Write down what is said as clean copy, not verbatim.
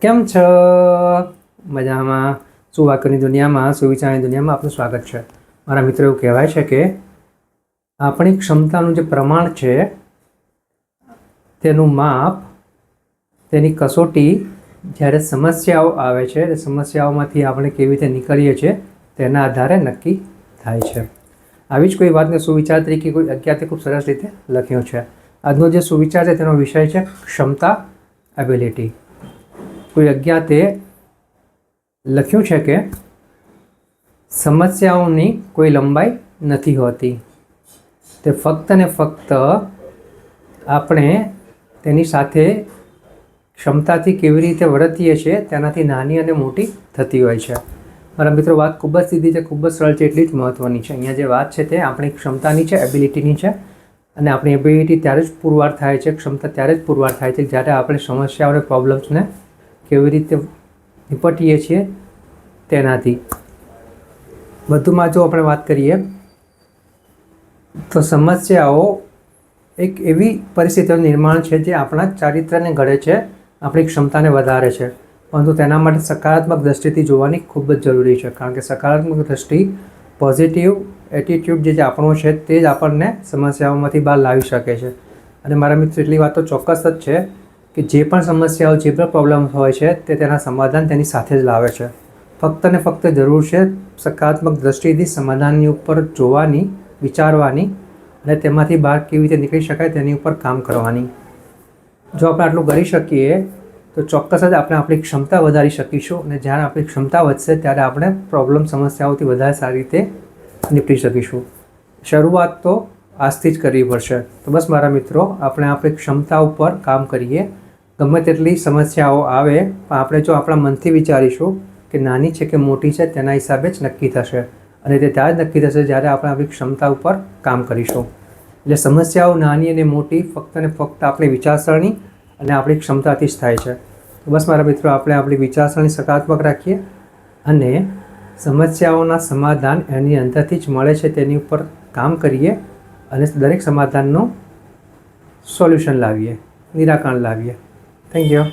કેમ છો? મજામાં? સુવાક્યોની દુનિયામાં, સુવિચારની દુનિયામાં આપનું સ્વાગત છે. મારા મિત્રો, એવું કહેવાય છે કે આપણી ક્ષમતાનું જે પ્રમાણ છે તેનું માપ, તેની કસોટી જ્યારે સમસ્યાઓ આવે છે તે સમસ્યાઓમાંથી આપણે કેવી રીતે નીકળીએ છીએ તેના આધારે નક્કી થાય છે. આવી જ કોઈ વાતને સુવિચાર તરીકે કોઈ અજ્ઞાતે ખૂબ સરસ રીતે લખ્યું છે. આજનો જે સુવિચાર છે તેનો વિષય છે ક્ષમતા, એબિલિટી. કોઈ અજ્ઞાતે લખ્યું છે કે સમસ્યાઓની કોઈ લંબાઈ નથી હોતી, તે ફક્ત ને ફક્ત આપણે તેની સાથે ક્ષમતાથી કેવી રીતે વર્તીએ છીએ તેનાથી નાની અને મોટી થતી હોય છે. મારા મિત્રો, વાત ખૂબ જ સીધી છે, ખૂબ જ સરળ છે, એટલી જ મહત્ત્વની છે. અહીંયા જે વાત છે તે આપણી ક્ષમતાની છે, એબિલિટીની છે. અને આપણી એબિલિટી ત્યારે જ પુરવાર થાય છે, ક્ષમતા ત્યારે જ પુરવાર થાય છે જ્યારે આપણે સમસ્યાઓ અને પ્રોબ્લેમ્સને કેવી રીતે નિપટીએ છીએ તેનાથી. વધુમાં જો આપણે વાત કરીએ તો સમસ્યાઓ એક એવી પરિસ્થિતિનું નિર્માણ છે જે આપણા ચારિત્રને ઘડે છે, આપણી ક્ષમતાને વધારે છે. પરંતુ તેના માટે સકારાત્મક દૃષ્ટિથી જોવાની ખૂબ જ જરૂરી છે, કારણ કે સકારાત્મક દૃષ્ટિ, પોઝિટિવ એટીટ્યૂડ જે આપણો છે તે જ આપણને સમસ્યાઓમાંથી બહાર લાવી શકે છે. અને મારા મિત્રો, એટલી વાત તો ચોક્કસ જ છે કે જે પણ સમસ્યાઓ, જે પણ પ્રોબ્લેમ્સ હોય છે તે તેના સમાધાન તેની સાથે જ લાવે છે. ફક્ત ને ફક્ત જરૂર છે સકારાત્મક દૃષ્ટિથી સમાધાનની ઉપર જોવાની, વિચારવાની અને તેમાંથી બહાર કેવી રીતે નીકળી શકાય તેની ઉપર કામ કરવાની. જો આપણે આટલું કરી શકીએ તો ચોક્કસ જ આપણે આપણી ક્ષમતા વધારી શકીશું. અને જ્યારે આપણી ક્ષમતા વધશે ત્યારે આપણે પ્રોબ્લેમ, સમસ્યાઓથી વધારે સારી રીતે નીપટી શકીશું. શરૂઆત તો આજથી જ કરવી પડશે. તો બસ મારા મિત્રો, આપણે આપણી ક્ષમતા ઉપર કામ કરીએ. ગમે તેટલી સમસ્યાઓ આવે પણ આપણે જો આપણા મનથી વિચારીશું કે નાની છે કે મોટી છે તેના હિસાબે જ નક્કી થશે. અને તે ત્યારે જ નક્કી થશે જ્યારે આપણે આપણી ક્ષમતા ઉપર કામ કરીશું. એટલે સમસ્યાઓ નાની અને મોટી ફક્ત ને ફક્ત આપણી વિચારસરણી અને આપણી ક્ષમતાથી જ થાય છે. તો બસ મારા મિત્રો, આપણે આપણી વિચારસરણી સકારાત્મક રાખીએ અને સમસ્યાઓના સમાધાન એની અંદરથી જ મળે છે તેની ઉપર કામ કરીએ અને દરેક સમાધાનનું સોલ્યુશન લાવીએ, નિરાકરણ લાવીએ. Thank you.